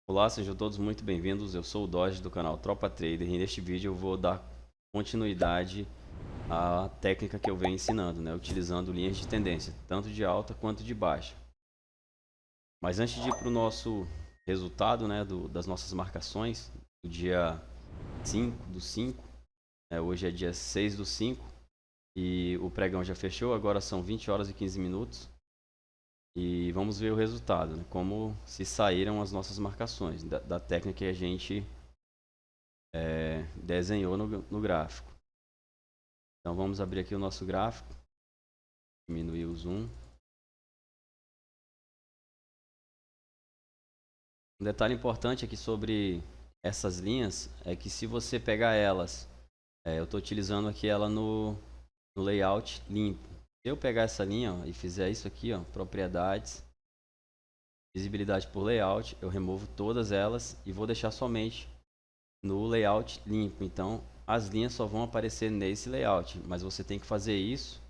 Olá, sejam todos muito bem-vindos. Eu sou o Dodge do canal Tropa Trader e neste vídeo eu vou dar continuidade à técnica que eu venho ensinando, utilizando linhas de tendência, tanto de alta quanto de baixa. Mas antes de ir para o nosso resultado, das nossas marcações, do dia 5 do 5, hoje é dia 6 do 5 e o pregão já fechou, agora são 20 horas e 15 minutos. E vamos ver o resultado, como se saíram as nossas marcações da técnica que a gente desenhou no gráfico. Então vamos abrir aqui o nosso gráfico, diminuir o zoom. Um detalhe importante aqui sobre essas linhas é que se você pegar elas, eu estou utilizando aqui ela no layout limpo. Se eu pegar essa linha e fizer isso aqui, propriedades, visibilidade por layout, eu removo todas elas e vou deixar somente no layout limpo. Então as linhas só vão aparecer nesse layout, mas você tem que fazer isso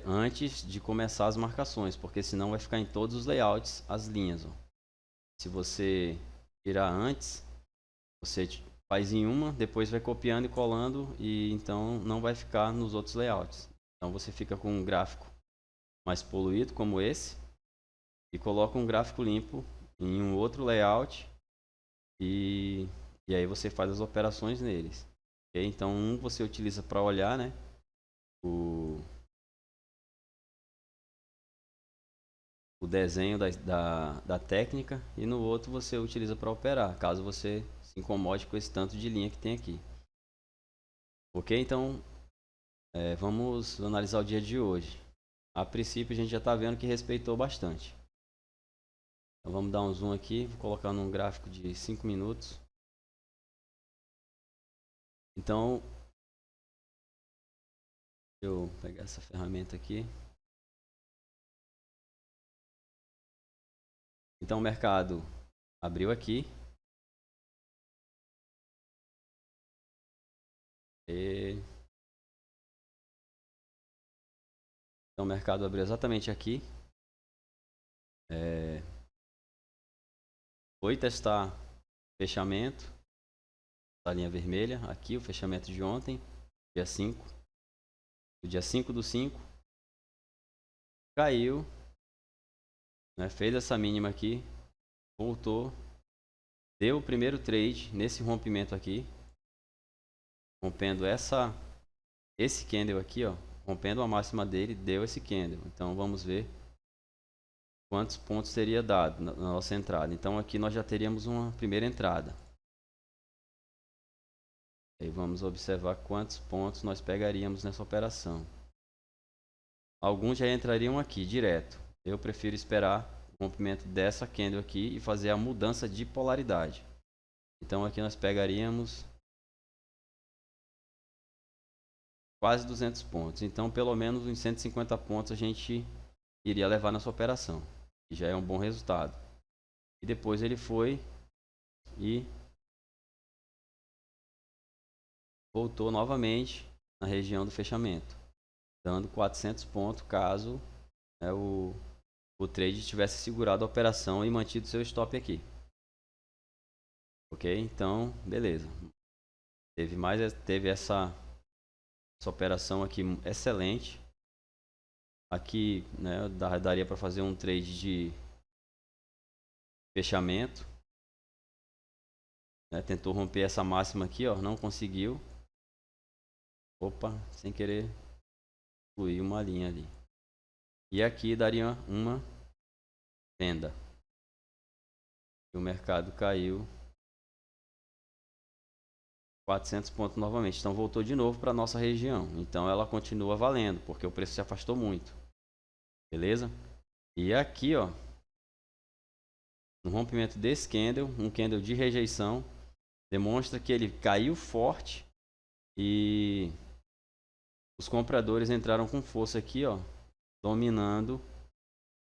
antes de começar as marcações, porque senão vai ficar em todos os layouts as linhas. Se você tirar antes, você faz em uma, depois vai copiando e colando e então não vai ficar nos outros layouts. Então você fica com um gráfico mais poluído como esse e coloca um gráfico limpo em um outro layout e aí você faz as operações neles. Okay? Então um você utiliza para olhar, o desenho da técnica e no outro você utiliza para operar, caso você se incomode com esse tanto de linha que tem aqui. Ok? Então vamos analisar o dia de hoje. A princípio a gente já está vendo que respeitou bastante. Então vamos dar um zoom aqui, vou colocar num gráfico de 5 minutos. Então, deixa eu pegar essa ferramenta aqui. Então o mercado abriu aqui. Então o mercado abriu exatamente aqui. Foi testar fechamento da linha vermelha. Aqui o fechamento de ontem, dia 5. O dia 5 do 5. Caiu. Fez essa mínima aqui. Voltou. Deu o primeiro trade nesse rompimento aqui. Rompendo esse candle aqui, rompendo a máxima dele, deu esse candle. Então vamos ver quantos pontos seria dado na nossa entrada. Então aqui nós já teríamos uma primeira entrada. Aí vamos observar quantos pontos nós pegaríamos nessa operação. Alguns já entrariam aqui direto. Eu prefiro esperar o rompimento dessa candle aqui e fazer a mudança de polaridade. Então aqui nós pegaríamos quase 200 pontos. Então pelo menos uns 150 pontos a gente iria levar nessa operação. Que já é um bom resultado. E depois ele foi e voltou novamente na região do fechamento, dando 400 pontos caso o trade tivesse segurado a operação e mantido seu stop aqui. Ok? Então, beleza. Teve essa operação aqui excelente. Aqui daria para fazer um trade de fechamento. Tentou romper essa máxima aqui, não conseguiu. Opa, sem querer fluir uma linha ali. E aqui daria uma venda. E o mercado caiu 400 pontos novamente. Então voltou de novo para nossa região. Então ela continua valendo, porque o preço se afastou muito. Beleza? E aqui, no rompimento desse candle, um candle de rejeição, demonstra que ele caiu forte e os compradores entraram com força aqui, dominando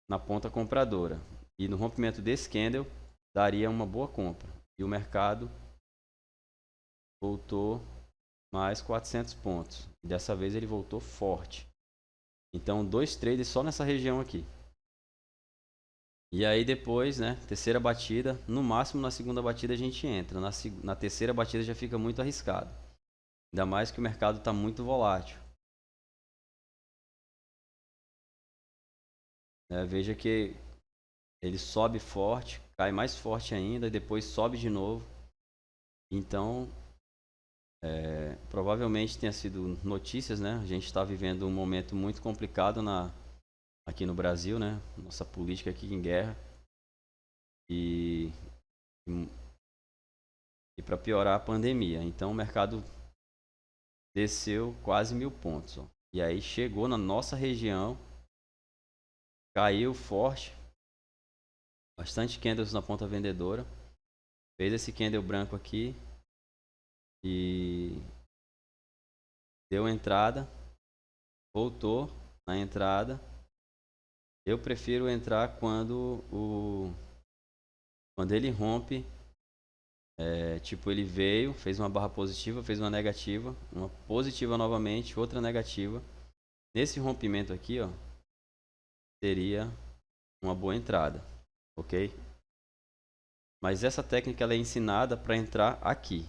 na ponta compradora. E no rompimento desse candle daria uma boa compra. E o mercado voltou mais 400 pontos. E dessa vez ele voltou forte. Então 2 trades só nessa região aqui. E aí depois, né, terceira batida, no máximo na segunda batida a gente entra. Na terceira batida já fica muito arriscado. Ainda mais que o mercado está muito volátil. Veja que ele sobe forte, cai mais forte ainda e depois sobe de novo. Então, provavelmente tenha sido notícias, né? A gente está vivendo um momento muito complicado aqui no Brasil, né? Nossa política aqui em guerra. E para piorar a pandemia. Então o mercado desceu quase 1.000 pontos. Ó. E aí chegou na nossa região, caiu forte, bastante candles na ponta vendedora. Fez esse candle branco aqui e deu entrada, voltou na entrada. Eu prefiro entrar quando ele rompe. Tipo, ele veio, fez uma barra positiva, fez uma negativa, uma positiva novamente, outra negativa. Nesse rompimento aqui, ó, seria uma boa entrada, ok? Mas essa técnica ela é ensinada para entrar aqui,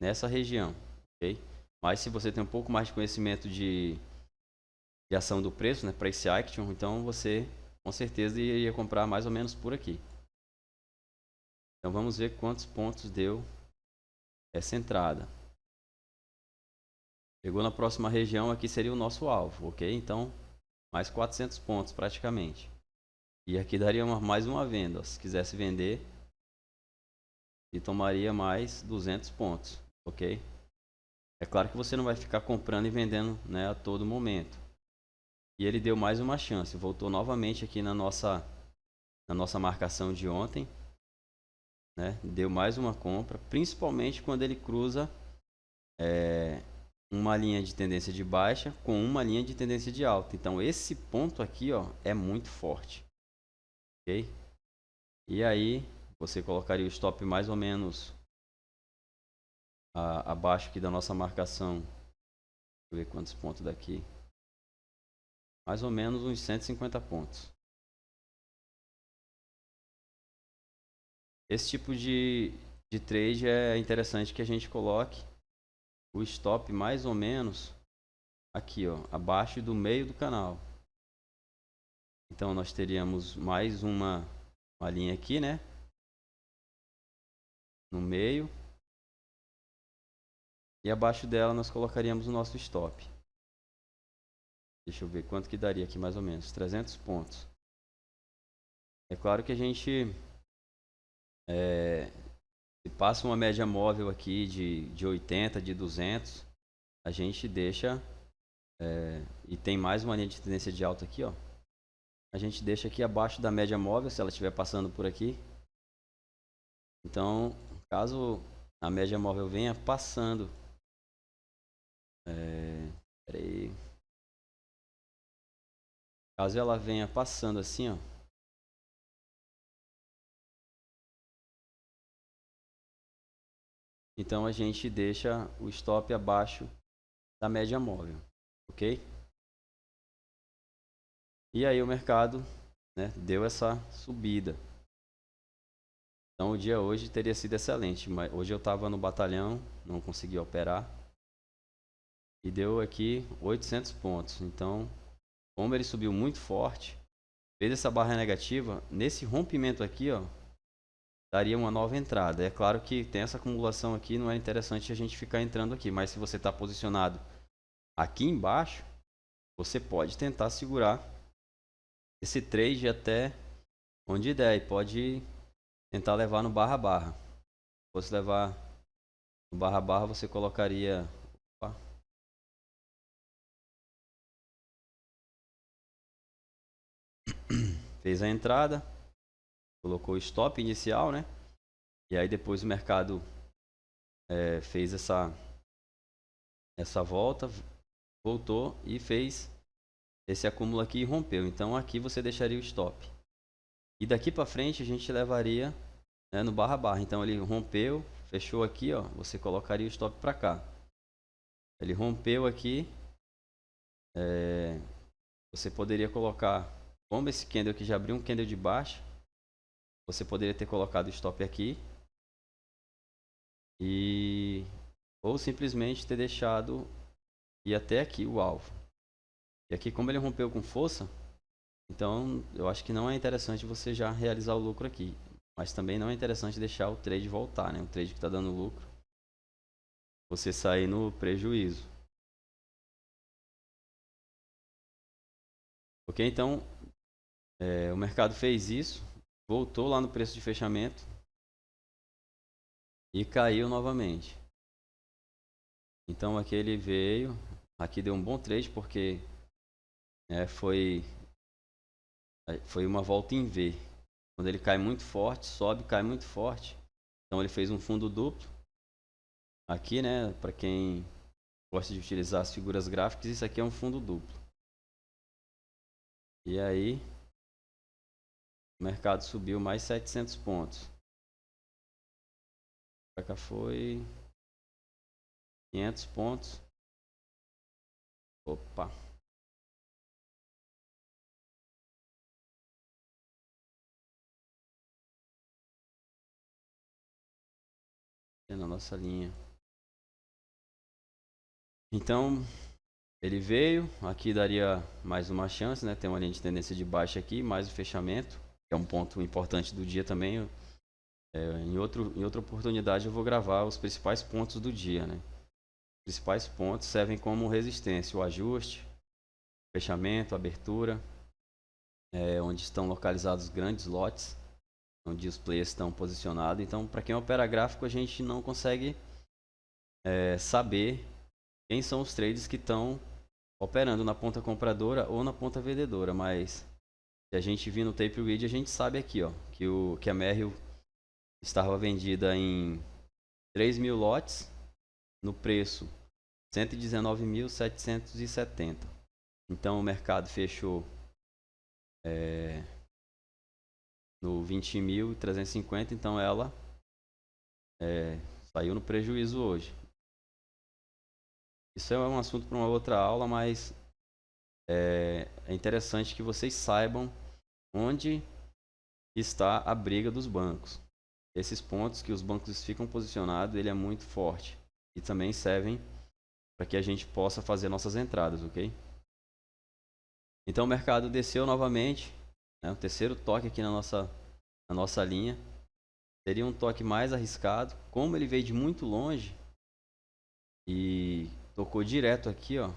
nessa região, ok? Mas se você tem um pouco mais de conhecimento de ação do preço, né, price action, então você com certeza iria comprar mais ou menos por aqui. Então vamos ver quantos pontos deu essa entrada. Chegou na próxima região, aqui seria o nosso alvo, ok? Então, mais 400 pontos praticamente. E aqui daria mais uma venda, ó. Se quisesse vender, e tomaria mais 200 pontos, ok? É claro que você não vai ficar comprando e vendendo, né, a todo momento. E ele deu mais uma chance, voltou novamente aqui na nossa marcação de ontem, né? Deu mais uma compra, principalmente quando ele cruza uma linha de tendência de baixa com uma linha de tendência de alta. Então esse ponto aqui, ó, é muito forte, ok? E aí você colocaria o stop mais ou menos abaixo aqui da nossa marcação. Deixa eu ver quantos pontos daqui. Mais ou menos uns 150 pontos. Esse tipo de trade é interessante que a gente coloque o stop mais ou menos aqui, ó, abaixo do meio do canal. Então nós teríamos mais uma linha aqui, né? No meio. E abaixo dela nós colocaríamos o nosso stop. Deixa eu ver quanto que daria aqui mais ou menos. 300 pontos. É claro que a gente se passa uma média móvel aqui de 80, de 200, a gente deixa, e tem mais uma linha de tendência de alta aqui, ó. A gente deixa aqui abaixo da média móvel, se ela estiver passando por aqui. Então, caso a média móvel venha passando, peraí. Caso ela venha passando assim, ó. Então a gente deixa o stop abaixo da média móvel, ok? E aí o mercado, né, deu essa subida. Então o dia hoje teria sido excelente, mas hoje eu estava no batalhão, não consegui operar. E deu aqui 800 pontos. Então, como ele subiu muito forte, fez essa barra negativa, nesse rompimento aqui, ó, daria uma nova entrada. É claro que tem essa acumulação aqui, não é interessante a gente ficar entrando aqui, mas se você está posicionado aqui embaixo, você pode tentar segurar esse trade até onde der e pode tentar levar no barra barra. Se fosse levar no barra barra, você colocaria, opa, fez a entrada, colocou o stop inicial, né? E aí depois o mercado fez essa volta, voltou e fez esse acúmulo aqui e rompeu. Então aqui você deixaria o stop. E daqui para frente a gente levaria, né, no barra barra. Então ele rompeu, fechou aqui, ó, você colocaria o stop para cá. Ele rompeu aqui, você poderia colocar como esse candle aqui já abriu um candle de baixa, você poderia ter colocado o stop aqui e ou simplesmente ter deixado ir até aqui o alvo. E aqui, como ele rompeu com força, então eu acho que não é interessante você já realizar o lucro aqui. Mas também não é interessante deixar o trade voltar, né? O trade que está dando lucro, você sair no prejuízo. Ok? Então, o mercado fez isso, voltou lá no preço de fechamento e caiu novamente. Então aqui ele veio, aqui deu um bom trade porque foi uma volta em V. Quando ele cai muito forte, sobe, cai muito forte. Então ele fez um fundo duplo. Aqui, né, para quem gosta de utilizar as figuras gráficas, isso aqui é um fundo duplo. E aí, o mercado subiu mais 700 pontos. Pra cá foi 500 pontos. Opa. Na nossa linha. Então, ele veio. Aqui daria mais uma chance, né? Tem uma linha de tendência de baixa aqui, mais o fechamento, que é um ponto importante do dia também. Em outra oportunidade eu vou gravar os principais pontos do dia, né? Os principais pontos servem como resistência, o ajuste, fechamento, abertura, onde estão localizados grandes lotes, onde os players estão posicionados. Então, para quem opera gráfico, a gente não consegue saber quem são os traders que estão operando na ponta compradora ou na ponta vendedora, mas se a gente vir no tape read, a gente sabe aqui, ó, que a Merrill estava vendida em 3.000 lotes no preço 119.770. Então o mercado fechou no 20.350, então ela saiu no prejuízo hoje. Isso é um assunto para uma outra aula, mas é interessante que vocês saibam onde está a briga dos bancos. Esses pontos que os bancos ficam posicionados, ele é muito forte e também servem para que a gente possa fazer nossas entradas, ok? Então o mercado desceu novamente, né? O terceiro toque aqui na nossa linha. Seria um toque mais arriscado. Como ele veio de muito longe e tocou direto aqui, ó,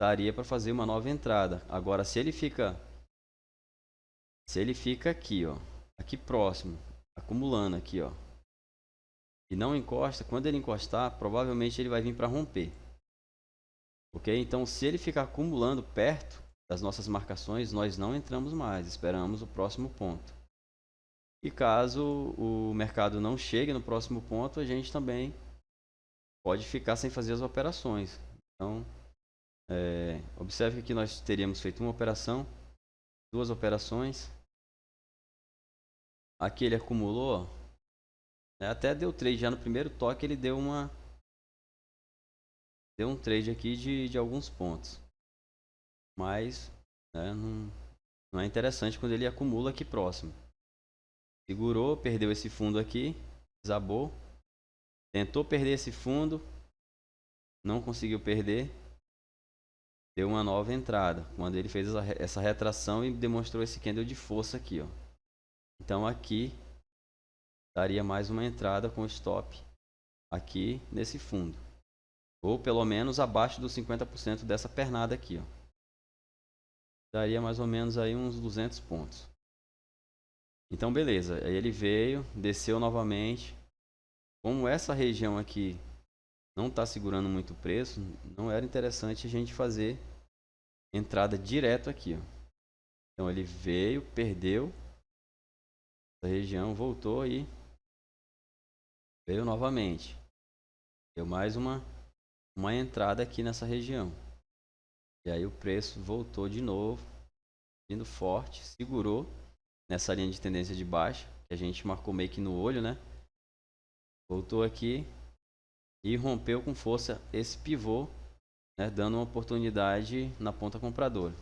daria para fazer uma nova entrada. Agora, se ele fica aqui, ó, aqui próximo, acumulando aqui, ó, e não encosta, quando ele encostar, provavelmente ele vai vir para romper. Ok? Então, se ele ficar acumulando perto das nossas marcações, nós não entramos mais, esperamos o próximo ponto. E caso o mercado não chegue no próximo ponto, a gente também pode ficar sem fazer as operações. Então, observe que aqui nós teríamos feito uma operação, duas operações. Aqui ele acumulou, até deu trade já no primeiro toque, ele deu um trade aqui de alguns pontos. Mas não é interessante quando ele acumula aqui próximo. Segurou, perdeu esse fundo aqui, desabou. Tentou perder esse fundo, não conseguiu perder. Deu uma nova entrada, quando ele fez essa retração e demonstrou esse candle de força aqui, ó. Então aqui daria mais uma entrada com stop aqui nesse fundo. Ou pelo menos abaixo dos 50% dessa pernada aqui, ó. Daria mais ou menos aí uns 200 pontos. Então beleza, aí ele veio, desceu novamente. Como essa região aqui não está segurando muito o preço, não era interessante a gente fazer entrada direto aqui, ó. Então ele veio, perdeu essa região, voltou e veio novamente. Deu mais uma entrada aqui nessa região. E aí o preço voltou de novo, vindo forte, segurou nessa linha de tendência de baixa, que a gente marcou meio que no olho, né? Voltou aqui e rompeu com força esse pivô, né? Dando uma oportunidade na ponta compradora.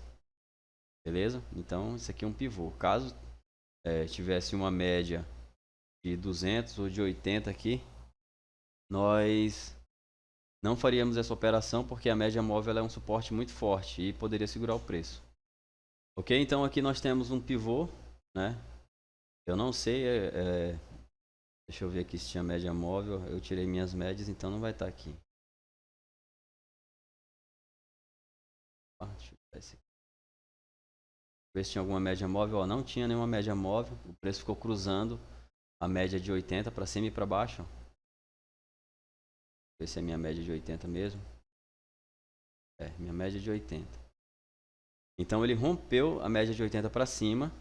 Beleza? Então, isso aqui é um pivô. Caso tivesse uma média de 200 ou de 80 aqui, nós não faríamos essa operação porque a média móvel ela é um suporte muito forte e poderia segurar o preço. Ok? Então aqui nós temos um pivô, né? Eu não sei, deixa eu ver aqui se tinha média móvel. Eu tirei minhas médias, então não vai estar aqui. Deixa eu ver esse aqui. Ver se tinha alguma média móvel. Ó, não tinha nenhuma média móvel. O preço ficou cruzando a média de 80 para cima e para baixo. Ó. Ver se é minha média de 80 mesmo. Minha média de 80. Então ele rompeu a média de 80 para cima,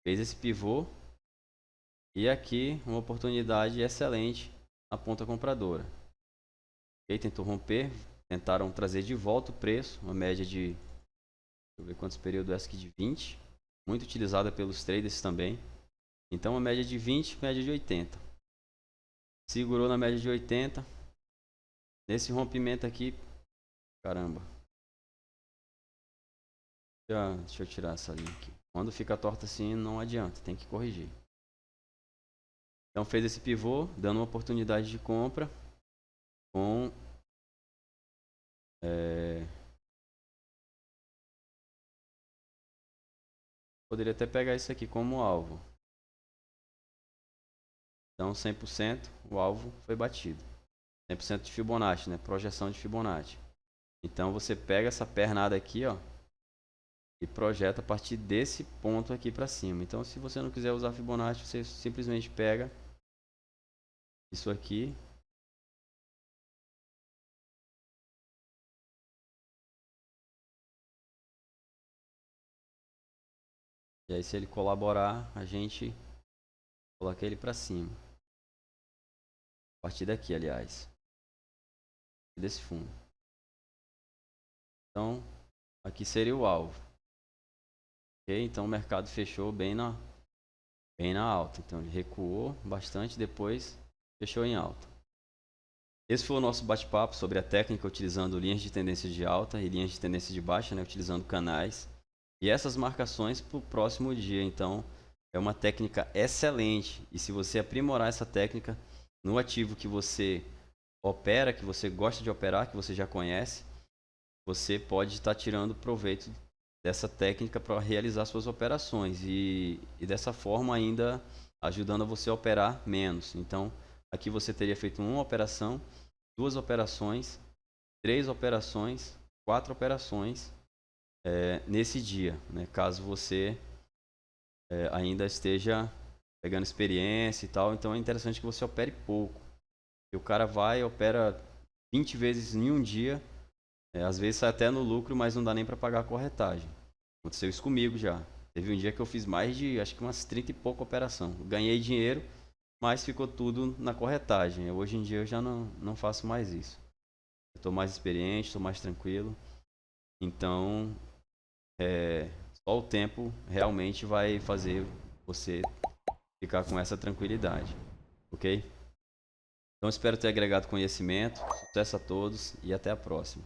fez esse pivô e aqui uma oportunidade excelente na ponta compradora. Okay? Tentou romper, tentaram trazer de volta o preço, uma média de, deixa eu ver quantos períodos é essa aqui, de 20, muito utilizada pelos traders também. Então uma média de 20, média de 80. Segurou na média de 80. Nesse rompimento aqui, caramba. Deixa eu tirar essa linha aqui. Quando fica torta assim, não adianta, tem que corrigir. Então fez esse pivô, dando uma oportunidade de compra com poderia até pegar isso aqui como alvo. Então 100% o alvo foi batido. 100% de Fibonacci, né? Projeção de Fibonacci. Então você pega essa pernada aqui, ó, e projeta a partir desse ponto aqui para cima. Então se você não quiser usar Fibonacci, você simplesmente pega isso aqui. E aí se ele colaborar, a gente coloca ele para cima. A partir daqui, aliás. Desse fundo. Então, aqui seria o alvo. Ok? Então o mercado fechou bem na alta. Então ele recuou bastante, depois fechou em alta. Esse foi o nosso bate-papo sobre a técnica utilizando linhas de tendência de alta e linhas de tendência de baixa, né? Utilizando canais. E essas marcações para o próximo dia. Então é uma técnica excelente. E se você aprimorar essa técnica no ativo que você opera, que você gosta de operar, que você já conhece, você pode estar tirando proveito dessa técnica para realizar suas operações e dessa forma ainda ajudando a você a operar menos. Então aqui você teria feito uma operação, 2 operações, 3 operações, 4 operações nesse dia, né? Caso você ainda esteja pegando experiência e tal. Então é interessante que você opere pouco. E o cara vai e opera 20 vezes em um dia. Às vezes sai até no lucro, mas não dá nem para pagar a corretagem. Aconteceu isso comigo já. Teve um dia que eu fiz mais de, acho que umas 30 e pouca operação. Ganhei dinheiro, mas ficou tudo na corretagem. Hoje em dia eu já não faço mais isso. Eu estou mais experiente, estou mais tranquilo. Então, só o tempo realmente vai fazer você ficar com essa tranquilidade. Ok? Então espero ter agregado conhecimento. Sucesso a todos e até a próxima.